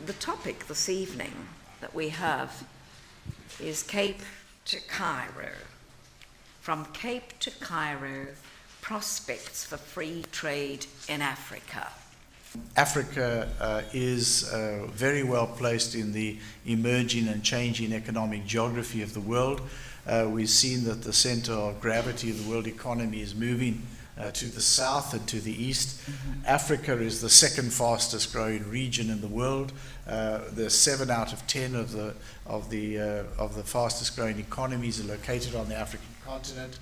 The topic this evening that we have is Cape to Cairo. From Cape to Cairo, prospects for free trade in Africa. Africa is very well placed in the emerging and changing economic geography of the world. We've seen that the center of gravity of the world economy is moving to the south and to the east. Africa is the second fastest growing region in the world. The 7 out of 10 of the fastest growing economies are located on the African continent.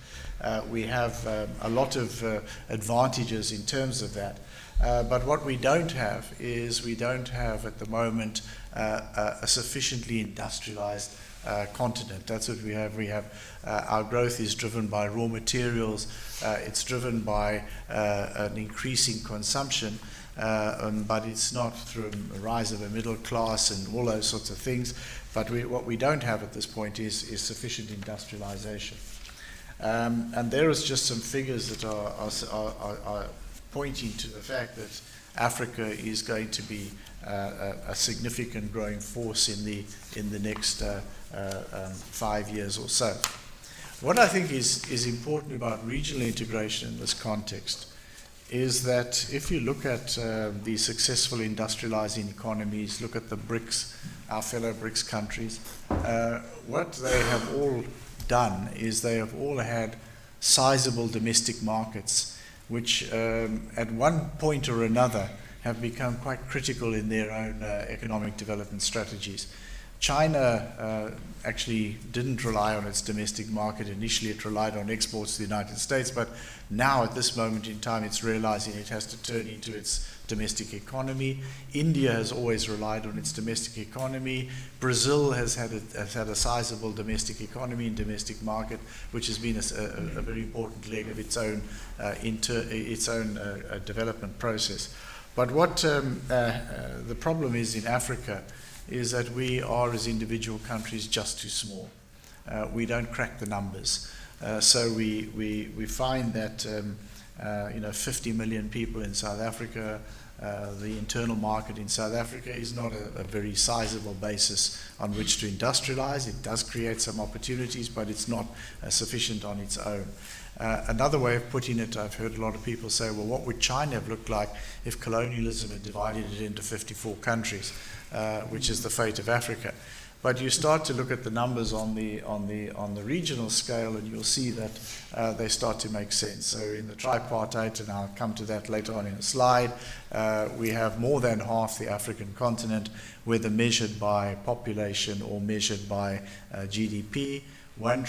We have a lot of advantages in terms of that. But what we don't have is we don't have at the moment a sufficiently industrialized continent. That's what we have. We have our growth is driven by raw materials. It's driven by an increasing consumption, but it's not through a rise of a middle class and all those sorts of things. But what we don't have at this point is sufficient industrialization. And there is just some figures that are pointing to the fact that Africa is going to be a significant growing force in the next 5 years or so. What I think is important about regional integration in this context is that if you look at the successful industrializing economies, look at the BRICS, our fellow BRICS countries, what they have all done is they have all had sizable domestic markets which at one point or another have become quite critical in their own economic development strategies. China actually didn't rely on its domestic market. Initially it relied on exports to the United States, but now at this moment in time it's realizing it has to turn into its domestic economy. India has always relied on its domestic economy. Brazil has had a sizable domestic economy and domestic market, which has been a very important leg of its own development process. But what the problem is in Africa is that we are, as individual countries, just too small. We don't crack the numbers. So we find that 50 million people in South Africa, the internal market in South Africa is not a very sizable basis on which to industrialize. It does create some opportunities, but it's not sufficient on its own. Another way of putting it, I've heard a lot of people say, well, what would China have looked like if colonialism had divided it into 54 countries, which is the fate of Africa? But you start to look at the numbers on the regional scale, and you'll see that they start to make sense. So in the tripartite, and I'll come to that later on in a slide, we have more than half the African continent, whether measured by population or measured by GDP. $1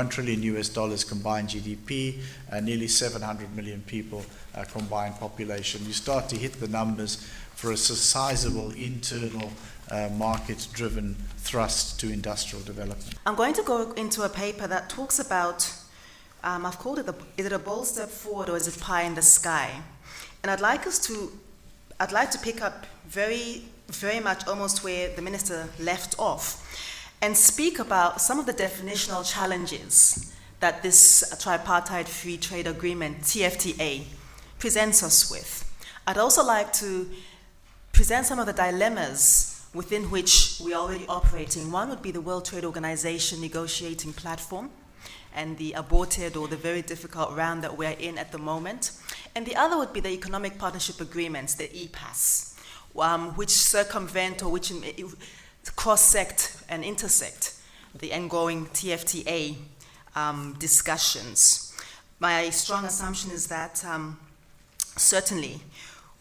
trillion US dollars combined GDP, nearly 700 million people combined population. You start to hit the numbers for a sizable internal market-driven thrust to industrial development. I'm going to go into a paper that talks about, I've called it, is it a bold step forward or is it pie in the sky? And I'd like to pick up very, very much almost where the minister left off and speak about some of the definitional challenges that this tripartite free trade agreement, TFTA, presents us with. I'd also like to present some of the dilemmas within which we're already operating. One would be the World Trade Organization negotiating platform and the aborted or the very difficult round that we're in at the moment. And the other would be the Economic Partnership Agreements, the EPAS, which circumvent or which cross-sect and intersect the ongoing TFTA discussions. My strong assumption is that certainly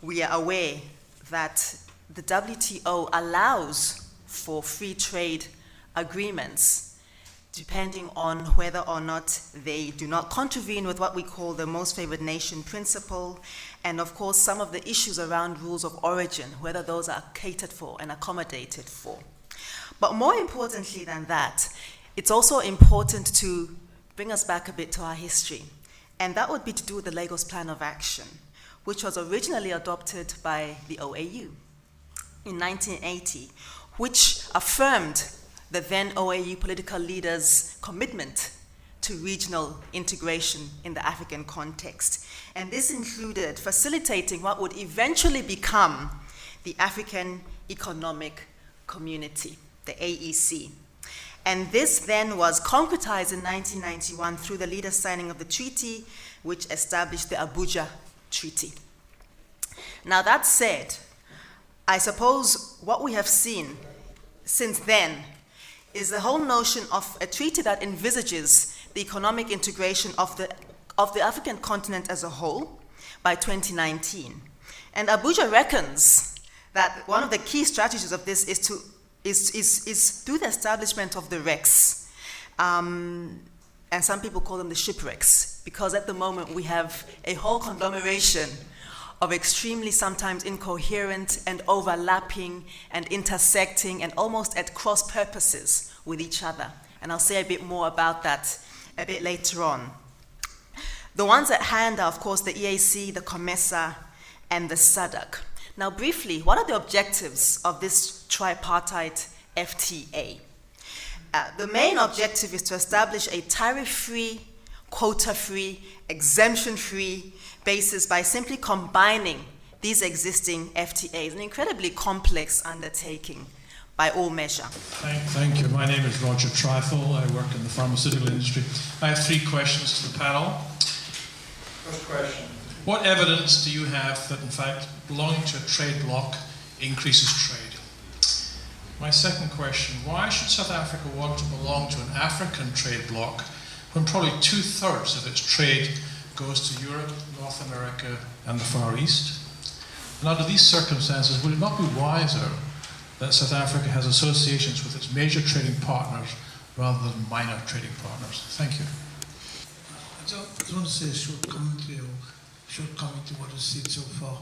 we are aware that the WTO allows for free trade agreements depending on whether or not they do not contravene with what we call the most favored nation principle, and of course some of the issues around rules of origin, whether those are catered for and accommodated for. But more importantly than that, it's also important to bring us back a bit to our history, and that would be to do with the Lagos Plan of Action, which was originally adopted by the OAU in 1980, which affirmed the then OAU political leaders' commitment to regional integration in the African context. And this included facilitating what would eventually become the African Economic Community, the AEC. And this then was concretized in 1991 through the leader signing of the treaty, which established the Abuja Treaty. Now that said, I suppose what we have seen since then is the whole notion of a treaty that envisages the economic integration of the African continent as a whole by 2019. And Abuja reckons that one of the key strategies of this is through the establishment of the RECs, and some people call them the shipwrecks, because at the moment we have a whole conglomeration of extremely sometimes incoherent and overlapping and intersecting and almost at cross purposes with each other. And I'll say a bit more about that a bit later on. The ones at hand are, of course, the EAC, the COMESA, and the SADC. Now, briefly, what are the objectives of this tripartite FTA? The main objective is to establish a tariff-free, quota-free, exemption-free basis by simply combining these existing FTAs, an incredibly complex undertaking by all measure. Thank you. My name is Roger Trifle. I work in the pharmaceutical industry. I have 3 questions to the panel. First question. What evidence do you have that, in fact, belonging to a trade bloc increases trade? My second question, why should South Africa want to belong to an African trade bloc when probably 2/3 of its trade goes to Europe, North America, and the Far East? And under these circumstances, would it not be wiser that South Africa has associations with its major trading partners rather than minor trading partners? Thank you. I just want to say a short commentary to what was said so far.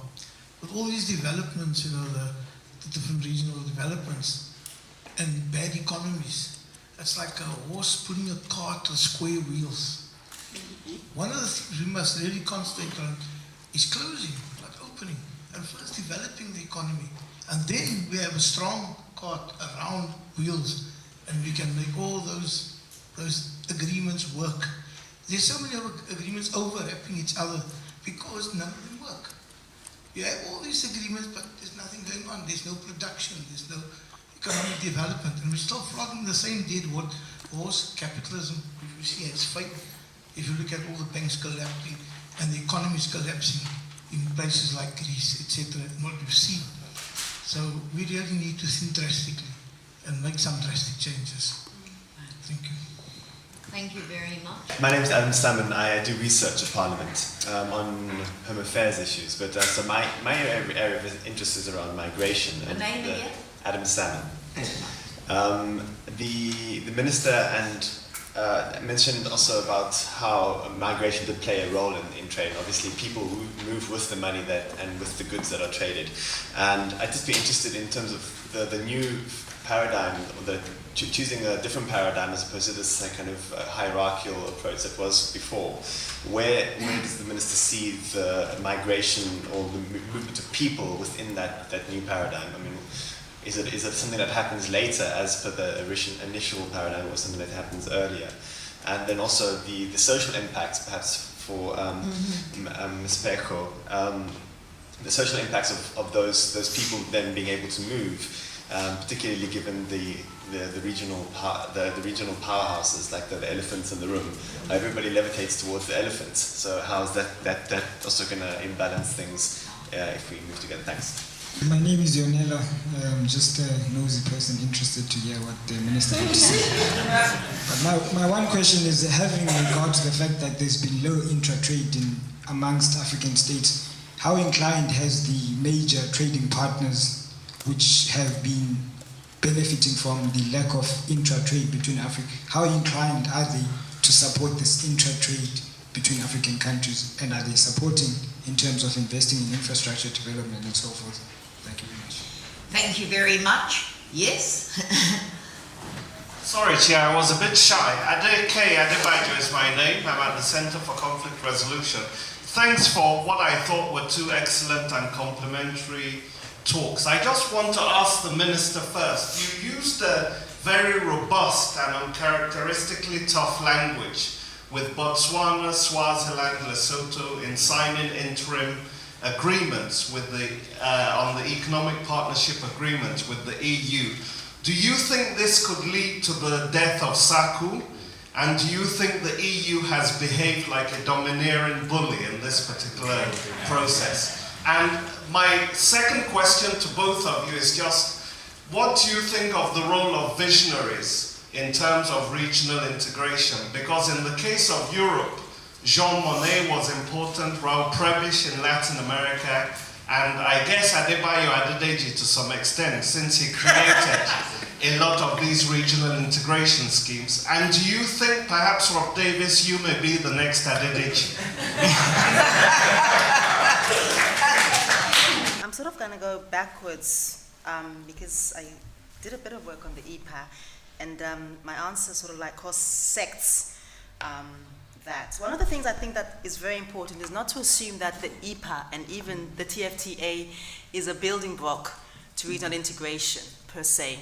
With all these developments, the different regional developments and bad economies, it's like a horse putting a cart on square wheels. One of the things we must really concentrate on is closing, not opening, and first developing the economy. And then we have a strong cart around wheels, and we can make all those agreements work. There's so many agreements overlapping each other because none of them work. You have all these agreements, but there's nothing going on. There's no production, there's no economic development, and we're still flogging the same dead horse, capitalism, which we see as fake. If you look at all the banks collapsing and the economies collapsing in places like Greece, etc., and what we've seen. So we really need to think drastically and make some drastic changes. Thank you. Thank you very much. My name is Adam Salmon. I do research at Parliament on home affairs issues. But so my area of interest is around migration. The name again? Adam Salmon. The minister mentioned also about how migration did play a role in trade. Obviously, people who move with the money and with the goods that are traded. And I'd just be interested in terms of the new paradigm, or choosing a different paradigm as opposed to this kind of hierarchical approach that was before. Where does the minister see the migration or the movement of people within that new paradigm? I mean, is it something that happens later as per the initial paradigm, or something that happens earlier? And then also the social impacts, perhaps for Ms. Pheko, the social impacts of those people then being able to move, particularly given the regional powerhouses like the elephants in the room. Everybody levitates towards the elephants. So how is that also going to imbalance things if we move together? Thanks. My name is Yonela. I'm just a nosy person interested to hear what the minister had to say. But my one question is, having regard to the fact that there's been low intra-trade amongst African states, how inclined has the major trading partners which have been benefiting from the lack of intra-trade between Africa, how inclined are they to support this intra-trade between African countries, and are they supporting in terms of investing in infrastructure development and so forth? Thank you very much. Thank you very much. Yes? Sorry, Chair, I was a bit shy. Ade Adebayo is my name. I'm at the Center for Conflict Resolution. Thanks for what I thought were 2 excellent and complementary talks. I just want to ask the Minister first. You used a very robust and uncharacteristically tough language with Botswana, Swaziland, Lesotho in signing interim agreements with on the economic partnership agreements with the EU, do you think this could lead to the death of SACU? And do you think the EU has behaved like a domineering bully in this particular process? And my second question to both of you is just, what do you think of the role of visionaries in terms of regional integration? Because in the case of Europe, Jean Monnet was important, Raul Prebisch in Latin America, and I guess Adebayo Adedeji to some extent, since he created a lot of these regional integration schemes. And do you think perhaps, Rob Davies, you may be the next Adedeji? I'm sort of going to go backwards because I did a bit of work on the EPA, and my answer sort of like cross-sects that. One of the things I think that is very important is not to assume that the EPA and even the TFTA is a building block to regional integration per se.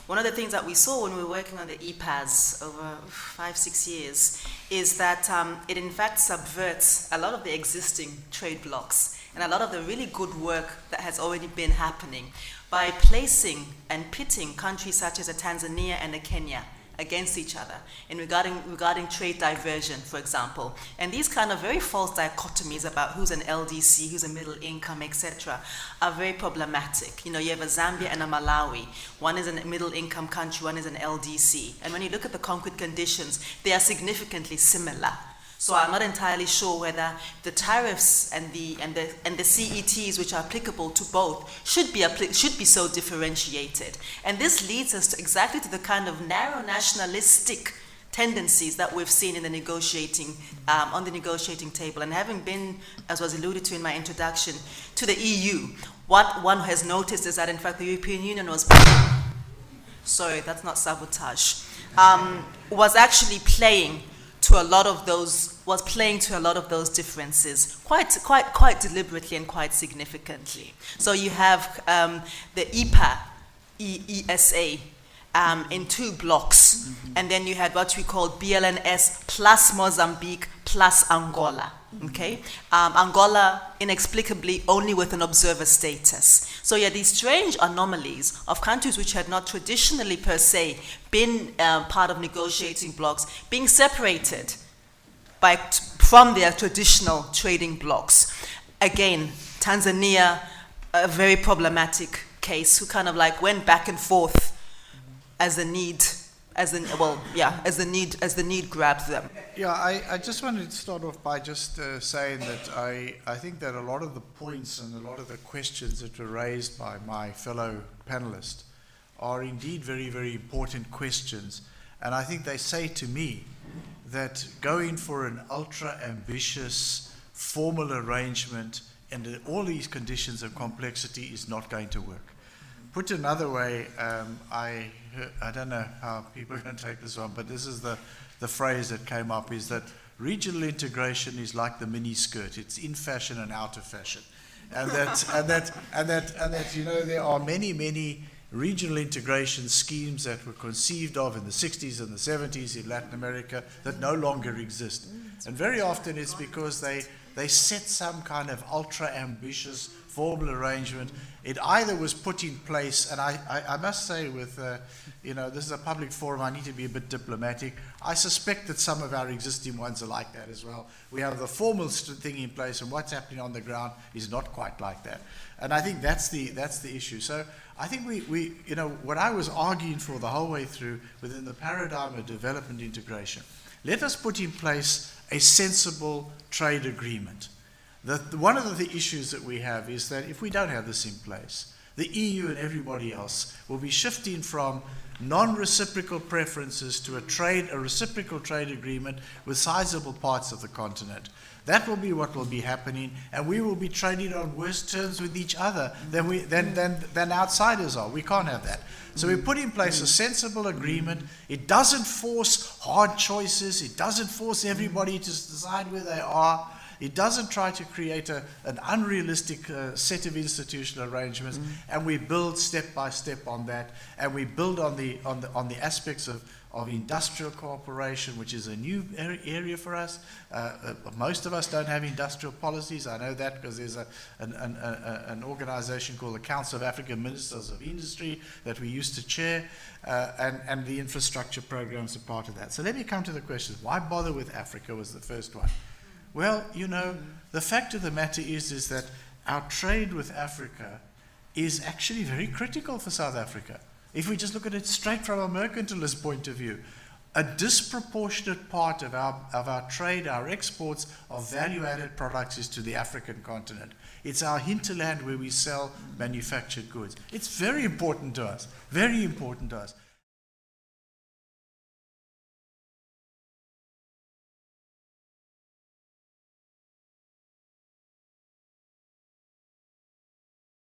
One of the things that we saw when we were working on the EPAs over 5-6 years is that it in fact subverts a lot of the existing trade blocks and a lot of the really good work that has already been happening by placing and pitting countries such as a Tanzania and a Kenya against each other in regarding trade diversion, for example. And these kind of very false dichotomies about who's an LDC, who's a middle income, etc., are very problematic. You know, you have a Zambia and a Malawi. One is a middle income country, one is an LDC. And when you look at the concrete conditions, they are significantly similar. So I'm not entirely sure whether the tariffs and the CETs, which are applicable to both, should be so differentiated. And this leads us to exactly to the kind of narrow nationalistic tendencies that we've seen in the negotiating on the negotiating table. And having been, as was alluded to in my introduction, to the EU, what one has noticed is that in fact the European Union was sorry, that's not sabotage, was actually playing to a lot of those differences quite deliberately and quite significantly. So you have the EPA, ESA, in two blocks, and then you had what we call BLNS plus Mozambique plus Angola. Okay, Angola inexplicably only with an observer status. So you had these strange anomalies of countries which had not traditionally per se been part of negotiating blocks being separated from their traditional trading blocks. Again, Tanzania, a very problematic case, who kind of like went back and forth as the need grabbed them. Yeah, I just wanted to start off by just saying that I think that a lot of the points and a lot of the questions that were raised by my fellow panelists are indeed very, very important questions. And I think they say to me that going for an ultra-ambitious formal arrangement and all these conditions of complexity is not going to work. Put another way, I don't know how people are going to take this one, but this is the phrase that came up, is that regional integration is like the mini skirt. It's in fashion and out of fashion. And that you know, there are many regional integration schemes that were conceived of in the 60s and the 70s in Latin America that no longer exist. And very often it's because they set some kind of ultra-ambitious formal arrangement. It either was put in place, and I must say with, you know, this is a public forum, I need to be a bit diplomatic. I suspect that some of our existing ones are like that as well. We have the formal thing in place, and what's happening on the ground is not quite like that. And I think that's the issue. So I think we you know, what I was arguing for the whole way through within the paradigm of development integration, let us put in place a sensible trade agreement. One of the issues that we have is that if we don't have this in place, the EU and everybody else will be shifting from non-reciprocal preferences to a reciprocal trade agreement with sizable parts of the continent. That will be what will be happening, and we will be trading on worse terms with each other than outsiders are. We can't have that. So we put in place a sensible agreement. It doesn't force hard choices. It doesn't force everybody to decide where they are. It doesn't try to create an unrealistic set of institutional arrangements, and we build step by step on that, and we build on the aspects of of industrial cooperation, which is a new area for us. Most of us don't have industrial policies. I know that because there's an organization called the Council of African Ministers of Industry that we used to chair, and the infrastructure programs are part of that. So let me come to the question, why bother with Africa was the first one. Well, you know, the fact of the matter is that our trade with Africa is actually very critical for South Africa. If we just look at it straight from a mercantilist point of view, a disproportionate part of our trade, our exports of value-added products is to the African continent. It's our hinterland where we sell manufactured goods. It's very important to us, very important to us.